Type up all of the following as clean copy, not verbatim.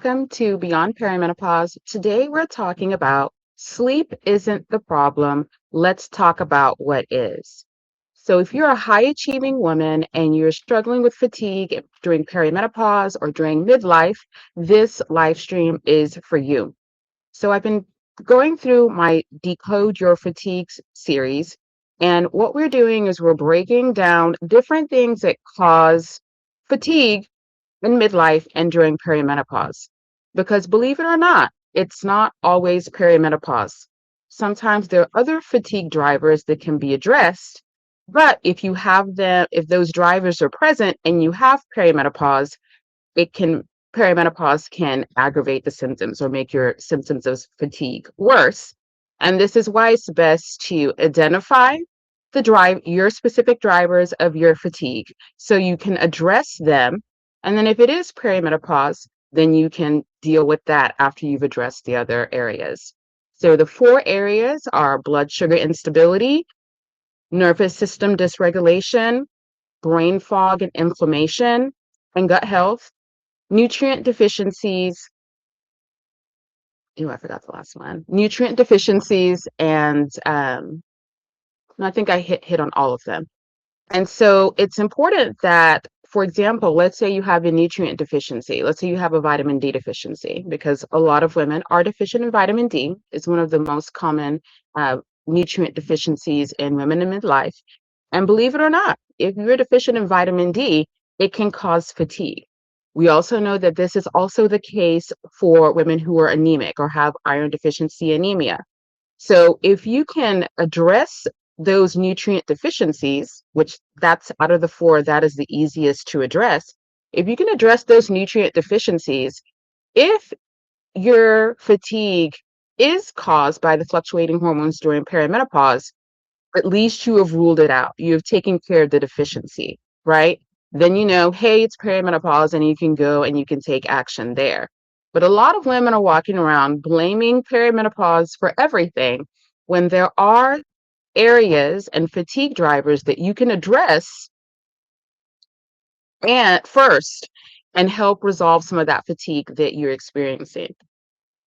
welcome to Beyond Perimenopause. Today we're talking about sleep isn't the problem. Let's talk about what is. So, if you're a high achieving woman and you're struggling with fatigue during perimenopause or during midlife, this live stream is for you. So, I've been going through my Decode Your Fatigues series, and what we're doing is we're breaking down different things that cause fatigue in midlife and during perimenopause. Because believe it or not, it's not always perimenopause. Sometimes there are other fatigue drivers that can be addressed, but if you have them, if those drivers are present and you have perimenopause, it can perimenopause can aggravate the symptoms or make your symptoms of fatigue worse. And this is why it's best to identify your specific drivers of your fatigue so you can address them. And then if it is perimenopause, then you can deal with that after you've addressed the other areas. So the four areas are blood sugar instability, nervous system dysregulation, brain fog and inflammation, and gut health, nutrient deficiencies. Oh, I forgot the last one. Nutrient deficiencies, and I think I hit on all of them. And so it's important that, for example, let's say you have a nutrient deficiency. Let's say you have a vitamin D deficiency, because a lot of women are deficient in vitamin D. It's one of the most common nutrient deficiencies in women in midlife. And believe it or not, if you're deficient in vitamin D, it can cause fatigue. We also know that this is also the case for women who are anemic or have iron deficiency anemia. So if you can address those nutrient deficiencies, which that's out of the four, that is the easiest to address. If you can address those nutrient deficiencies, if your fatigue is caused by the fluctuating hormones during perimenopause, at least you have ruled it out. You have taken care of the deficiency, right? Then you know, hey, it's perimenopause, and you can go and you can take action there. But a lot of women are walking around blaming perimenopause for everything when there are areas and fatigue drivers that you can address and first and help resolve some of that fatigue that you're experiencing.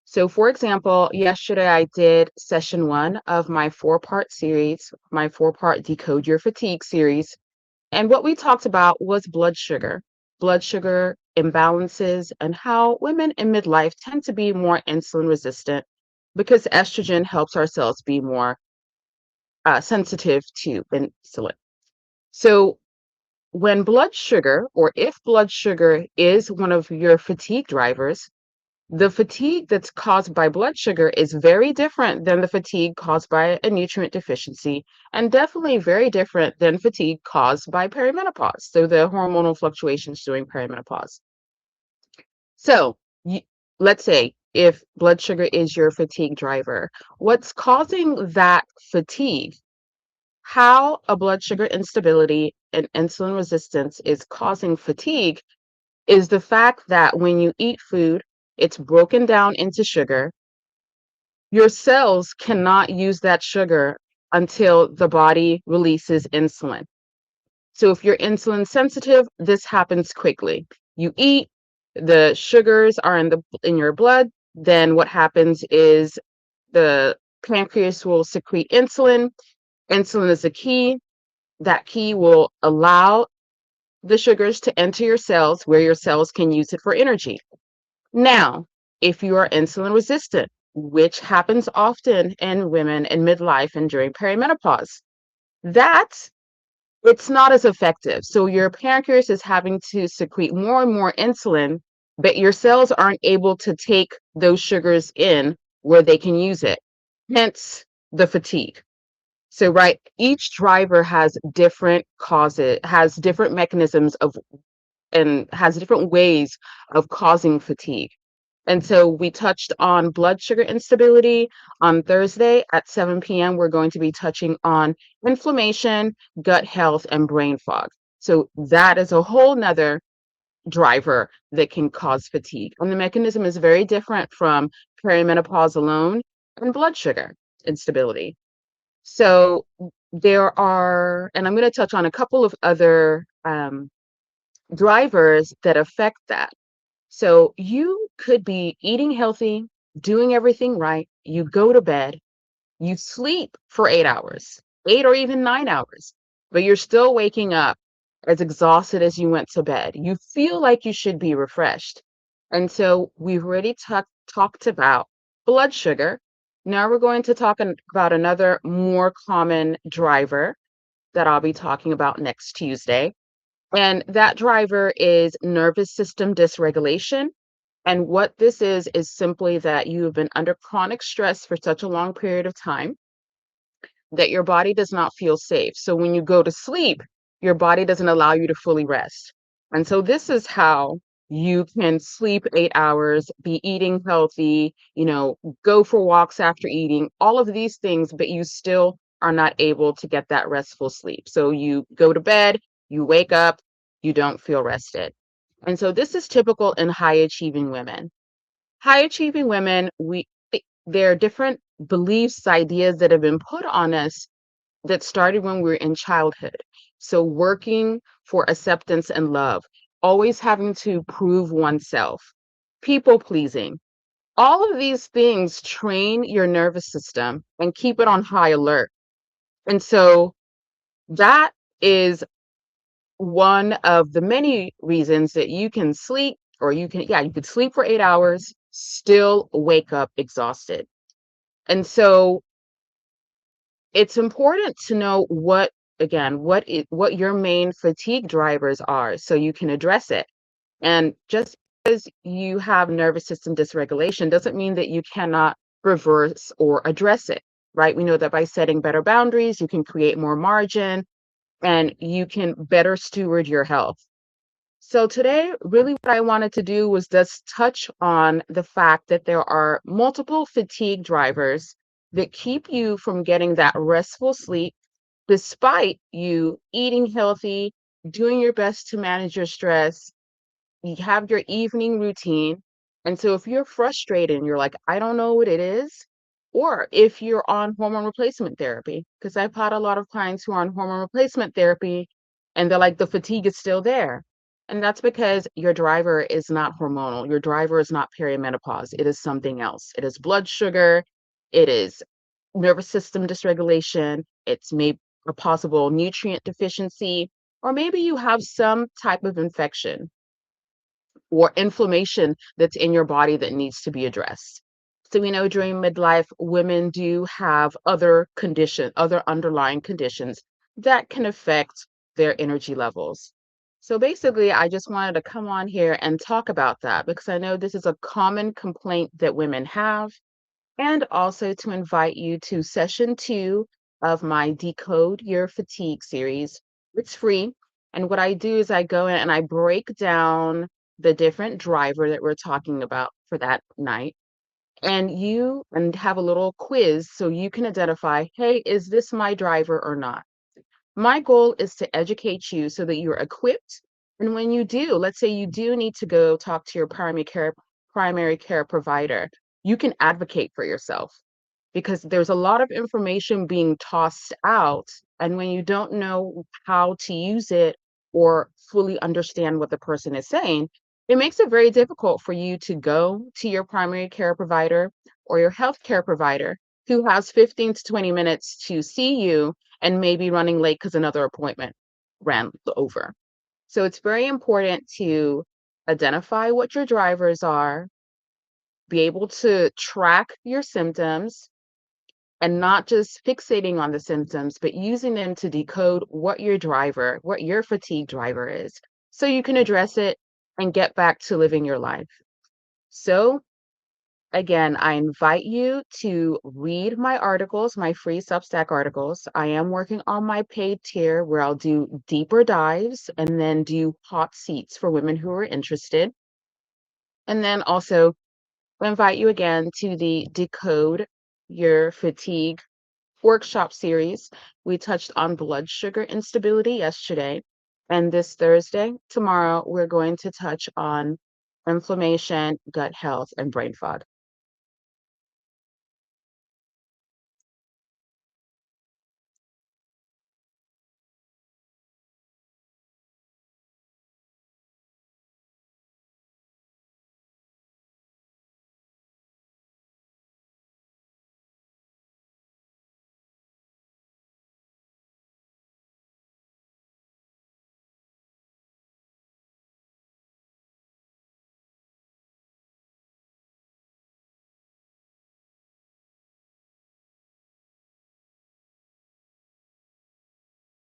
So, for example, yesterday I did session one of my four-part series, my four-part Decode Your Fatigue series. And what we talked about was blood sugar imbalances, and how women in midlife tend to be more insulin resistant because estrogen helps our cells be more sensitive to insulin. So, when blood sugar, or if blood sugar is one of your fatigue drivers, the fatigue that's caused by blood sugar is very different than the fatigue caused by a nutrient deficiency, and definitely very different than fatigue caused by perimenopause. So, the hormonal fluctuations during perimenopause. So, let's say if blood sugar is your fatigue driver, what's causing that fatigue? How a blood sugar instability and insulin resistance is causing fatigue is the fact that when you eat food, it's broken down into sugar. Your cells cannot use that sugar until the body releases insulin. So if you're insulin sensitive, this happens quickly. You eat, the sugars are in your blood, then what happens is the pancreas will secrete insulin. Insulin is the key. That key will allow the sugars to enter your cells, where your cells can use it for energy. Now, if you are insulin resistant, which happens often in women in midlife and during perimenopause, that it's not as effective. So your pancreas is having to secrete more and more insulin, but your cells aren't able to take those sugars in where they can use it. Hence the fatigue. So, right, each driver has different causes, has different mechanisms of, and has different ways of causing fatigue. And so we touched on blood sugar instability. On Thursday at 7 p.m., we're going to be touching on inflammation, gut health, and brain fog. So that is a whole nother driver that can cause fatigue. And the mechanism is very different from perimenopause alone and blood sugar instability. So there are, and I'm going to touch on a couple of other drivers that affect that. So you could be eating healthy, doing everything right. You go to bed, you sleep for 8 hours, 8 or even 9 hours, but you're still waking up as exhausted as you went to bed. You feel like you should be refreshed. And so we've already talked about blood sugar. Now we're going to talk about another more common driver that I'll be talking about next Tuesday. And that driver is nervous system dysregulation. And what this is simply that you have been under chronic stress for such a long period of time that your body does not feel safe. So when you go to sleep, your body doesn't allow you to fully rest. And so this is how you can sleep 8 hours, be eating healthy, go for walks after eating, all of these things, but you still are not able to get that restful sleep. So you go to bed, you wake up, you don't feel rested. And so this is typical in high achieving women. High achieving women, there are different beliefs, ideas that have been put on us that started when we were in childhood. So working for acceptance and love, always having to prove oneself, people pleasing. All of these things train your nervous system and keep it on high alert. And so that is one of the many reasons that you can sleep, or you could sleep for 8 hours, still wake up exhausted. And so it's important to know what your main fatigue drivers are so you can address it. And just because you have nervous system dysregulation doesn't mean that you cannot reverse or address it, right? We know that by setting better boundaries, you can create more margin and you can better steward your health. So today, really what I wanted to do was just touch on the fact that there are multiple fatigue drivers that keep you from getting that restful sleep despite you eating healthy, doing your best to manage your stress, you have your evening routine. And so if you're frustrated and you're like, I don't know what it is, or if you're on hormone replacement therapy, because I've had a lot of clients who are on hormone replacement therapy and they're like, the fatigue is still there. And that's because your driver is not hormonal. Your driver is not perimenopause. It is something else. It is blood sugar. It is nervous system dysregulation. It's maybe a possible nutrient deficiency, or maybe you have some type of infection or inflammation that's in your body that needs to be addressed. So we know during midlife, women do have other underlying conditions that can affect their energy levels. So basically, I just wanted to come on here and talk about that because I know this is a common complaint that women have, and also to invite you to session 2 of my Decode Your Fatigue series. It's free. And what I do is I go in and I break down the different driver that we're talking about for that night. And have a little quiz so you can identify, hey, is this my driver or not? My goal is to educate you so that you're equipped. And when you do, let's say you do need to go talk to your primary care provider, you can advocate for yourself because there's a lot of information being tossed out. And when you don't know how to use it or fully understand what the person is saying, it makes it very difficult for you to go to your primary care provider or your healthcare provider who has 15 to 20 minutes to see you and maybe running late because another appointment ran over. So it's very important to identify what your drivers are, be able to track your symptoms, and not just fixating on the symptoms, but using them to decode what your fatigue driver is, so you can address it and get back to living your life. So again, I invite you to read my articles, my free Substack articles. I am working on my paid tier where I'll do deeper dives and then do hot seats for women who are interested. And then also I invite you again to the Decode Your Fatigue workshop series. We touched on blood sugar instability yesterday. And this Thursday, tomorrow, we're going to touch on inflammation, gut health, and brain fog.